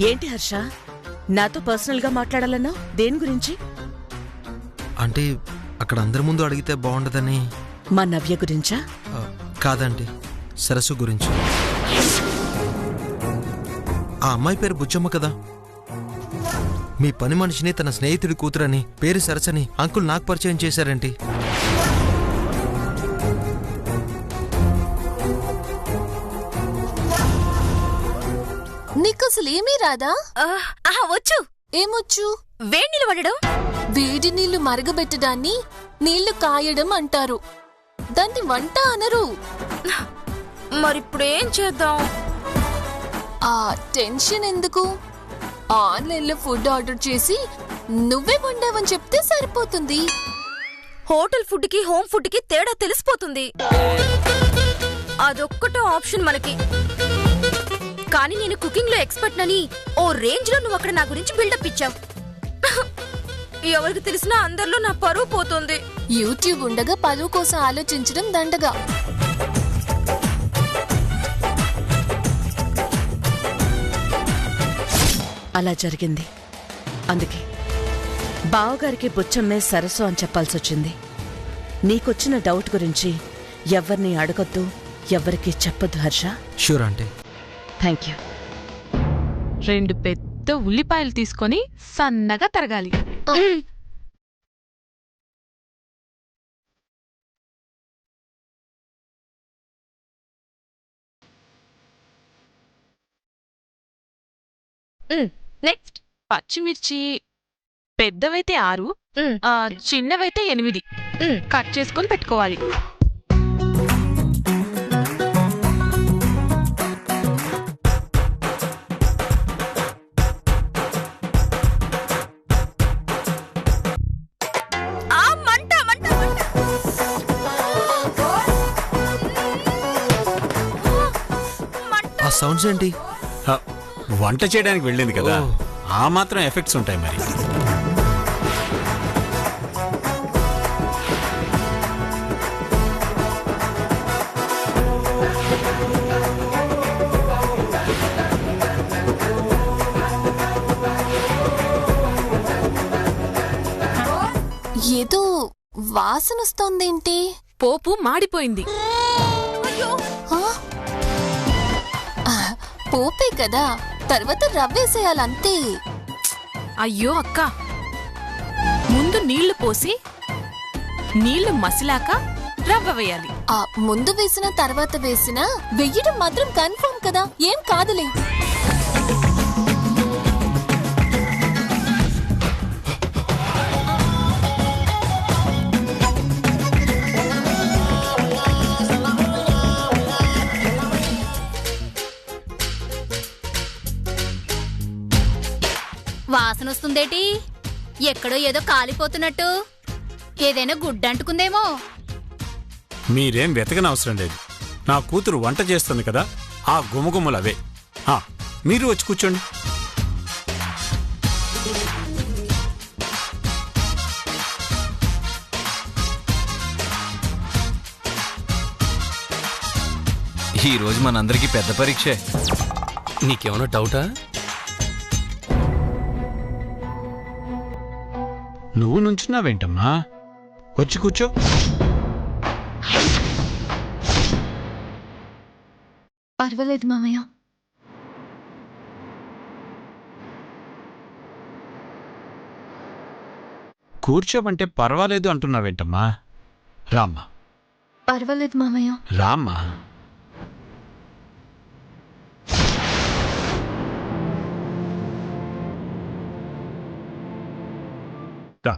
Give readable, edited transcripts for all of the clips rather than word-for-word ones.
ఏంటి హర్ష, నాతో పర్సనల్ గా మాట్లాడాలన్నా? దేని గురించి? అంటే అక్కడ అందరి ముందు అడిగితే బాగుండదని. మా నవ్య గురించా? కాదండి, సరస్సు గురించి. ఆ అమ్మాయి పేరు బుచ్చమ్మ కదా. మీ పని మనిషిని తన స్నేహితుడి కూతురని, పేరు సరసని అంకుల్ నాకు పరిచయం చేశారేంటి? నీకసలేమీ రాదా? వచ్చు. ఏమొచ్చు? వేడి నీళ్ళు పడడం. వేడి నీళ్లు మరగబెట్టడాన్ని నీళ్లు కాయడం అంటారు. దాన్ని వంట అనరు. మరిప్పుడేం చేద్దాం? ఆ టెన్షన్ ఎందుకు? ఆన్లైన్లో ఫుడ్ ఆర్డర్ చేసి నువ్వే వండావని చెప్తే సరిపోతుంది. హోటల్ ఫుడ్ కి హోమ్ ఫుడ్ కి తేడా తెలిసిపోతుంది. అదొక్కటో ఆప్షన్ మనకి. కానీ నేను కుకింగ్ లో ఎక్స్పర్ట్ నని ఓ రేంజ్ లో నువ్వు అక్కడ నా గురించి బిల్డప్ ఇచ్చావు. ఎవరికి తెలిసినా అందరిలో నా పరువు పోతుంది. యూట్యూబ్ ఉండగా పరువు కోసం ఆలోచించడం దండగా. అలా జరిగింది. అందుకే బావగారికి బుచ్చమ్మే సరస్సు అని చెప్పాల్సొచ్చింది. నీకొచ్చిన డౌట్ గురించి ఎవరిని అడగొద్దు, ఎవరికి చెప్పొద్దు హర్ష. షూర్ అంటే. Thank you. 2 పెద్ద ఉల్లిపాయలు తీసుకొని సన్నగా తరగాలి. నెక్స్ట్ పచ్చిమిర్చి పెద్దవైతే 6, చిన్నవైతే 8 కట్ చేసుకొని పెట్టుకోవాలి. ఆ సౌండ్స్ ఏంటి? వంట చేయడానికి వెళ్ళింది కదా, ఆ మాత్రం ఎఫెక్ట్స్ ఉంటాయి మరి. ఏదో వాసన వస్తోందేంటి? పోపు మాడిపోయింది. పోపే కదా, తర్వాత రవ్వేసేయాలంతే. అయ్యో అక్క, ముందు నీళ్లు పోసి నీళ్లు మసిలాక రవ్వ వేయాలి. ముందు వేసిన తర్వాత వేసినా వెయ్యడం మాత్రం కన్ఫర్మ్ కదా, ఏం కాదులే. వాసన వస్తుందేటి? ఎక్కడో ఏదో కాలిపోతున్నట్టు. ఏదైనా గుడ్డంటుకుందేమో. మీరేం వెతకనవసరం లేదు. నా కూతురు వంట చేస్తుంది కదా, ఆ గుమగుమలవే. మీరు వచ్చి కూర్చోండి. ఈరోజు మనందరికీ పెద్ద పరీక్షే. నీకేమన్నా డౌటా? నువ్వు నుంచున్నావేంటమ్మా? వచ్చి కూర్చో. పర్వాలేదు మామయ్య. కూర్చోమంటే పర్వాలేదు అంటున్నావేంటమ్మా? రామ్మా. పర్వాలేదు మామయ్య. రామ్మా. రా.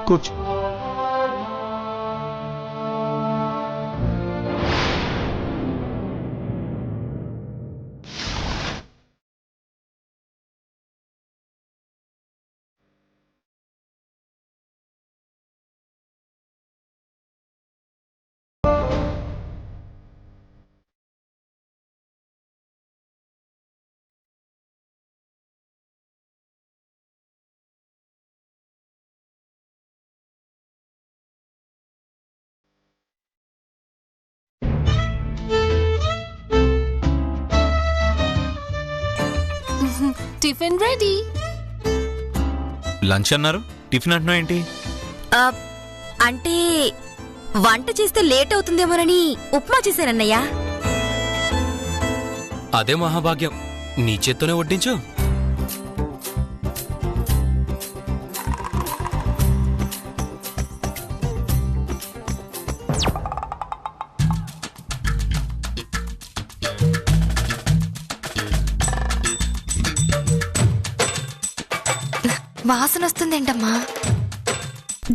కూర్చో. Tiffin ready. లంచ్ అన్నారు, టిఫిన్ అంటున్నావు ఏంటి? అంటే వంట చేస్తే లేట్ అవుతుందేమోనని ఉప్మా చేశానన్నయ్య. అదే మహాభాగ్యం, నీ చేత్తోనే వడ్డించు. వాసన వస్తుందేంటమ్మా?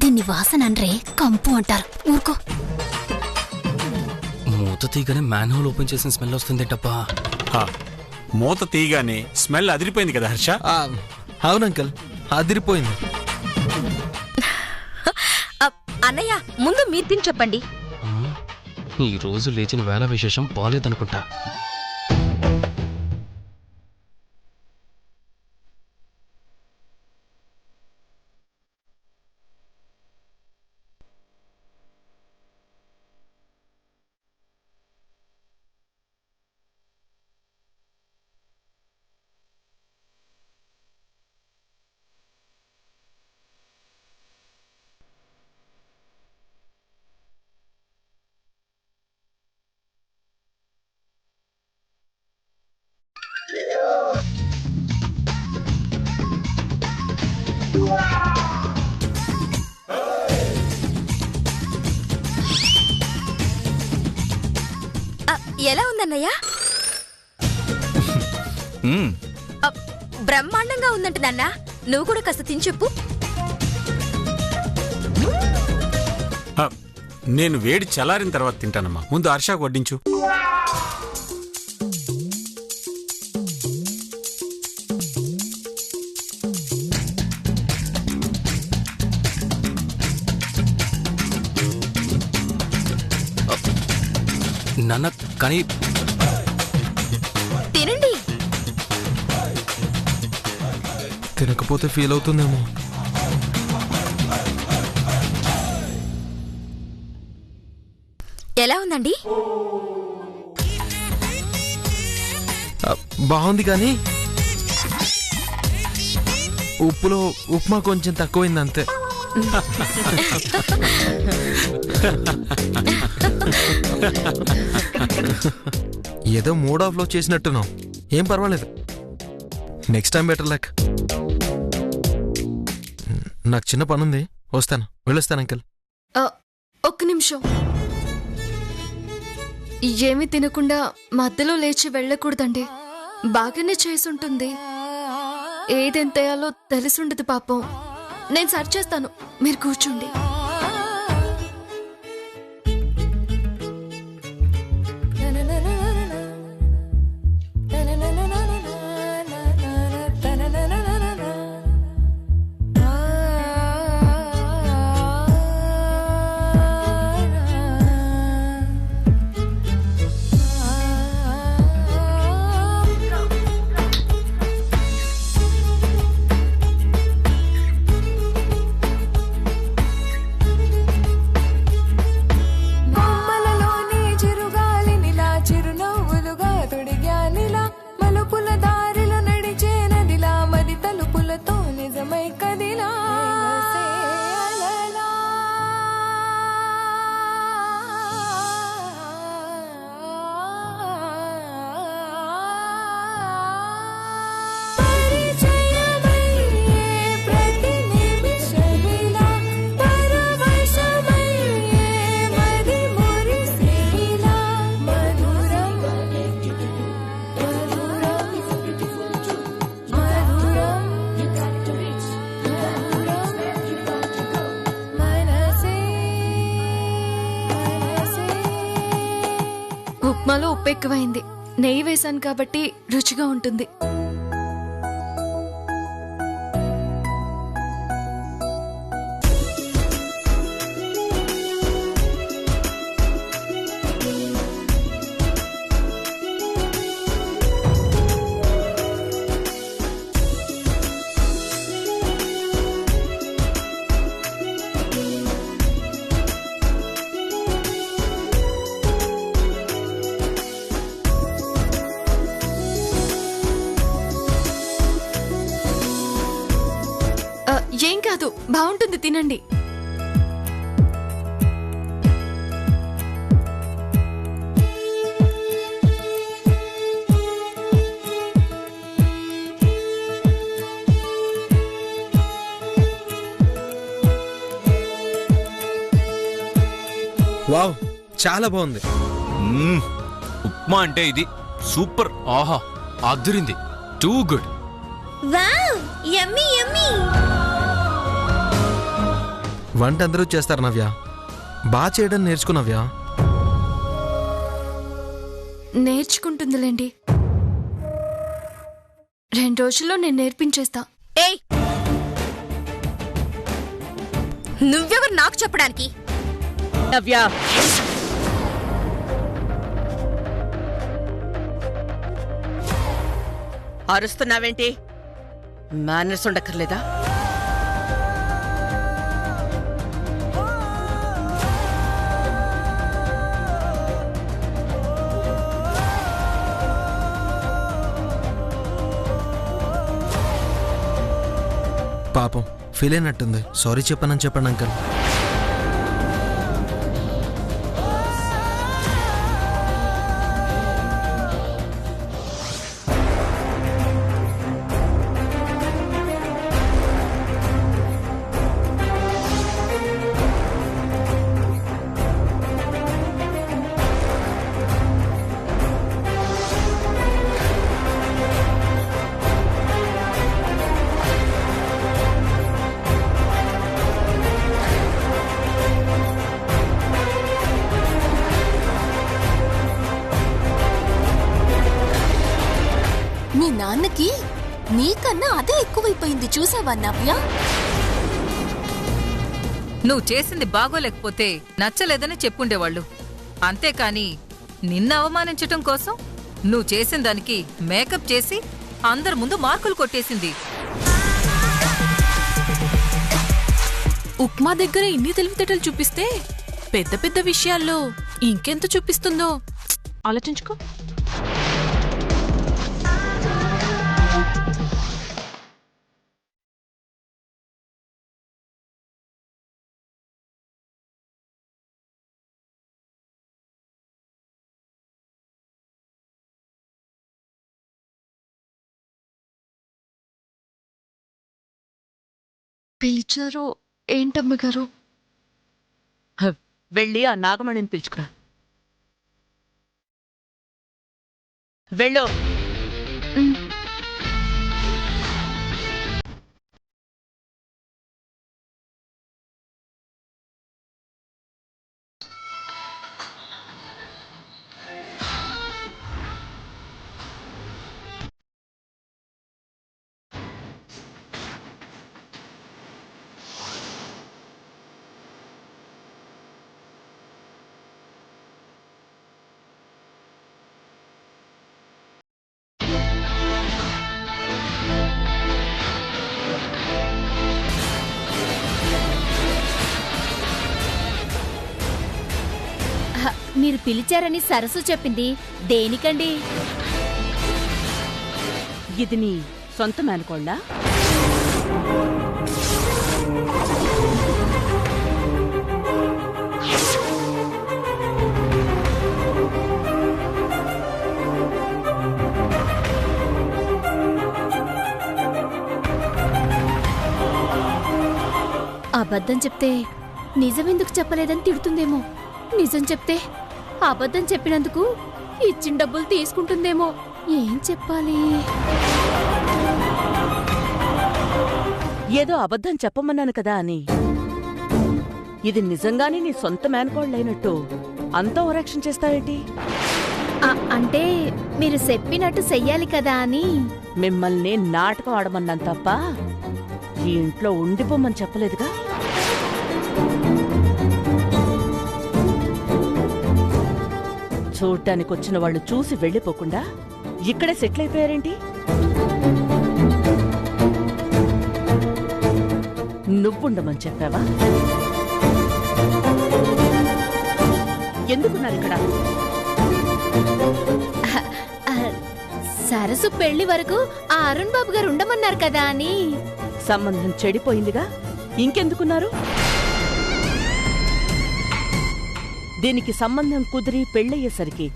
దీన్ని వాసన అనరే, కంపు అంటారు. ఊరుకో. మూత తీయగానే మ్యాన్ హోల్ ఓపెన్ చేసిన స్మెల్ వస్తుందేంటప్పా. మూత తీయగానే స్మెల్ అదిరిపోయింది కదా హర్ష? అవును అంకుల్, అదిరిపోయింది. అన్నయ్య ముందు మీరు తిని చెప్పండి. ఈ రోజు లేచిన వేళ విశేషం బాలేదనుకుంటా. ఎలా ఉందన్నయ్య? బ్రహ్మాండంగా ఉందంట నాన్న. నువ్వు కూడా కాస్త తిని చెప్పు. నేను వేడి చల్లారిన తర్వాత తింటానమ్మా. ముందు హర్షకు వడ్డించు. నాన్న కానీ తినండి. తినకపోతే ఫీల్ అవుతుందేమో. ఎలా ఉందండి? బాగుంది, కానీ ఉప్పులో ఉప్మా కొంచెం తక్కువైంది అంతే. ఏదో మూడ్ ఆఫ్ లో చేసినట్టున్నావు. ఏం పర్వాలేదు, నెక్స్ట్ టైం బెటర్ లక్. నాకు చిన్న పనుంది, వస్తాను. వెళ్ళొస్తాను అంకల్. ఒక్క నిమిషం. ఏమీ తినకుండా మధ్యలో లేచి వెళ్ళకూడదండి. బాగానే చేసుంటుంది. ఏదెంతయాలో తెలిసుండదు పాపం. నేను సర్చ్ చేస్తాను, మీరు కూర్చోండి. ఉప్మాలో ఉప్పు ఎక్కువైంది. నెయ్యి వేశాను కాబట్టి రుచిగా ఉంటుంది. ఏం కాదు, బాగుంటుంది, తినండి. వావ్, చాలా బాగుంది. ఉప్మా అంటే ఇది సూపర్. ఆహా, అదిరింది. Too good. వావ్, యమ్మీ యమ్మీ. వంట అందరూ చేస్తారు నవ్య. బాగా చేయడం నేర్చుకో నవ్య. నేర్చుకుంటుందిలేండి, 2 రోజుల్లో నేను నేర్పించేస్తా. ఏయ్, నువ్వెవరు నాకు చెప్పడానికి? నవ్య, అరుస్తున్నావేంటి? మేనర్స్ ఉండక్కర్లేదా? పాపం ఫీల్ అయినట్టుంది. సారీ చెప్పనని చెప్పండి అంకల్. మీ నాన్నకి నీకన్నా అదే ఎక్కువైపోయింది, చూసావా నవ్య? నువ్వు చేసింది బాగోలేకపోతే నచ్చలేదని చెప్పుండేవాళ్ళు. అంతేకాని నిన్ను అవమానించటం కోసం నువ్వు చేసిన దానికి మేకప్ చేసి అందరి ముందు మార్కులు కొట్టేసింది. ఉప్మా దగ్గర ఇన్ని తెలివితేటలు చూపిస్తే పెద్ద పెద్ద విషయాల్లో ఇంకెంత చూపిస్తుందో ఆలోచించుకో. పిలిచారు ఏంటమ్మ గారు? వెళ్ళి ఆ నాగమణిని పిలుచుకురా. వెళ్ళు. మీరు పిలిచారని సరస్సు చెప్పింది దేనికండి? ఇది నీ సొంత మేనకోళ్ళా? అబద్ధం చెప్తే నిజమెందుకు చెప్పలేదని తిడుతుందేమో. నిజం చెప్తే అబద్ధం చెప్పినందుకు ఇచ్చిన డబ్బులు తీసుకుంటుందేమో. ఏం చెప్పాలి? ఏదో అబద్ధం చెప్పమన్నాను కదా అని ఇది నిజంగానే నీ సొంత మేనకోళ్ళైనట్టు అంత ఓరక్షణ చేస్తావేంటి? అంటే మీరు చెప్పినట్టు చెయ్యాలి కదా అని. మిమ్మల్ని నాటకం ఆడమన్నాను తప్ప ఈ ఇంట్లో ఉండిపోమని చెప్పలేదుగా. చూడ్డానికి వచ్చిన వాళ్ళు చూసి వెళ్ళిపోకుండా ఇక్కడే సెటిల్ అయిపోయారేంటి? నువ్వుండమని చెప్పావా? ఎందుకున్నారు ఇక్కడ? సరస్సు పెళ్లి వరకు ఆ అరుణ్ బాబు గారు ఉండమన్నారు కదా అని. సంబంధం చెడిపోయిందిగా, ఇంకెందుకున్నారు? దీనికి సంబంధం కుదిరి పెళ్ళయ్యేసరికి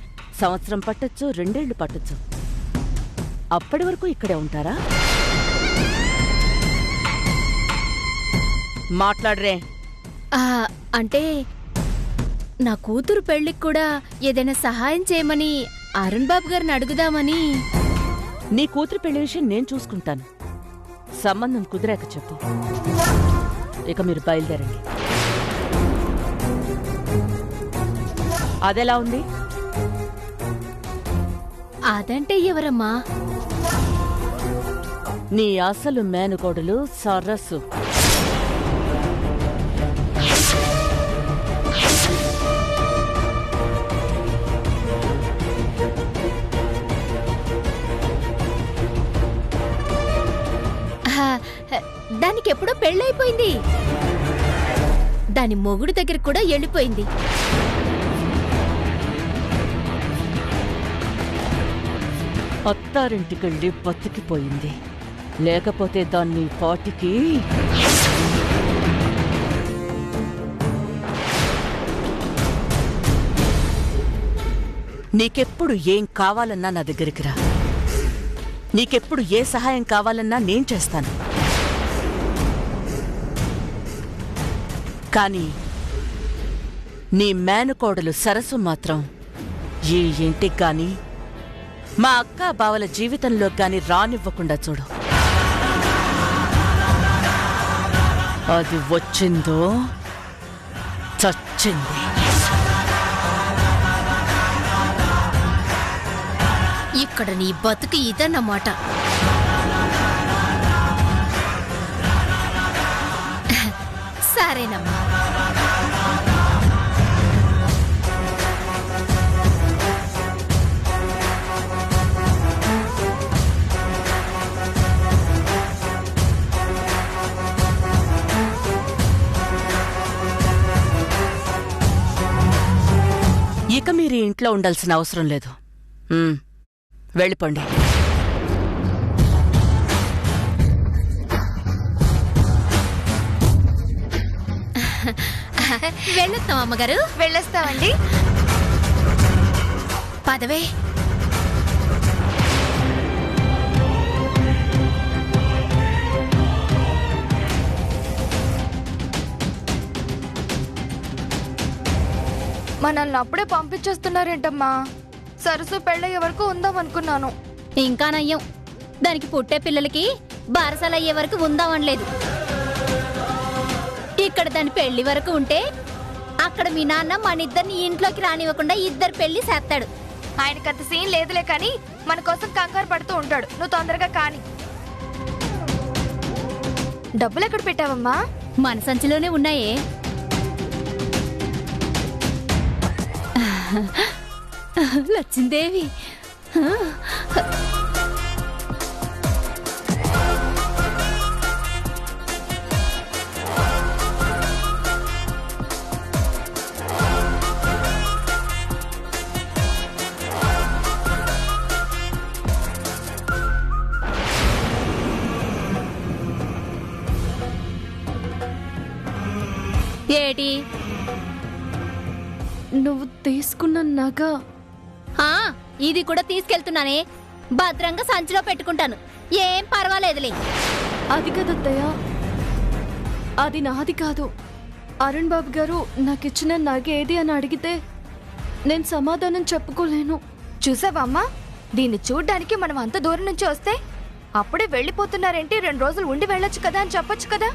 సంవత్సరం పట్టొచ్చు, 2 ఏళ్లు పట్టొచ్చు. అప్పటి వరకు ఇక్కడే ఉంటారా? మాట్లాడరే. అంటే నా కూతురు పెళ్లికి కూడా ఏదైనా సహాయం చేయమని అరుణ్ బాబు గారిని అడుగుదామని. నీ కూతురు పెళ్లి విషయం నేను చూసుకుంటాను. సంబంధం కుదిరాక చెప్పు. ఇక మీరు బయలుదేరండి. అదెలా ఉంది? అదంటే ఎవరమ్మా? నీ అసలు మేనకోడలు సరస్సు. దానికి ఎప్పుడో పెళ్ళైపోయింది. దాని మొగుడు దగ్గర కూడా వెళ్ళిపోయింది. అత్తారింటికెళ్ళి బతికిపోయింది. లేకపోతే దాన్ని పాటికి నీకెప్పుడు ఏం కావాలన్నా నా దగ్గరికి రా. నీకెప్పుడు ఏ సహాయం కావాలన్నా నేను చేస్తాను. కానీ నీ మేనకోడలు సరస్సు మాత్రం ఈ ఇంటికి గాని మా అక్కా బావల జీవితంలో గాని రానివ్వకుండా చూడు. అది వచ్చిందో చచ్చింది. ఇక్కడ నీ బతుకు ఇదన్నమాట. సరేనమ్మా. ఇక మీరు ఇంట్లో ఉండాల్సిన అవసరం లేదు. వెళ్ళిపోండి. వెళ్ళొస్తాం అమ్మగారు. వెళ్ళొస్తామండి. పదవే. మనల్ని అప్పుడే పంపించేస్తున్నారేంటమ్మా? సరస్సు పెళ్ళయ్యే వరకు ఉందామనుకున్నాను. ఇంకా నయ్యం, దానికి పుట్టే పిల్లలకి బారసాలయ్యే వరకు ఉందామనలేదు. ఇక్కడ దాని పెళ్లి వరకు ఉంటే అక్కడ మీ నాన్న మనిద్దరిని ఇంట్లోకి రానివ్వకుండా 2 పెళ్లి చేస్తాడు. ఆయనకంత సీన్ లేదులే కానీ మన కోసం కంగారు పడుతూ ఉంటాడు. నువ్వు తొందరగా కాని. డబ్బులు ఎక్కడ పెట్టావమ్మా? మన సంచిలోనే ఉన్నాయే. లచ్చిందేవి. ఏటి నువ్వు తీసుకున్న నగ? ఇది కూడా తీసుకెళ్తున్నానే. భద్రంగా సంచిలో పెట్టుకుంటాను. ఏం పర్వాలేదులే. అది కదత్తయ్య, అది నాది కాదు. అరుణ్ బాబు గారు నాకిచ్చిన నగ ఏది అని అడిగితే నేను సమాధానం చెప్పుకోలేను. చూసావా అమ్మా, దీన్ని చూడ్డానికి మనం అంత దూరం నుంచి వస్తే అప్పుడే వెళ్ళిపోతున్నారేంటి, 2 రోజులు ఉండి వెళ్ళొచ్చు కదా అని చెప్పొచ్చు కదా.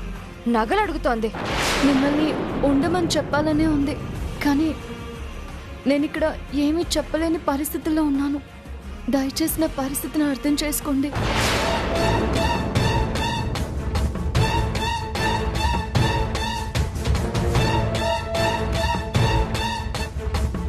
నగలు అడుగుతోంది. మిమ్మల్ని ఉండమని చెప్పాలనే ఉంది, కానీ నేను ఇక్కడ ఏమీ చెప్పలేని పరిస్థితుల్లో ఉన్నాను. దయచేసి నా పరిస్థితిని అర్థం చేసుకోండి.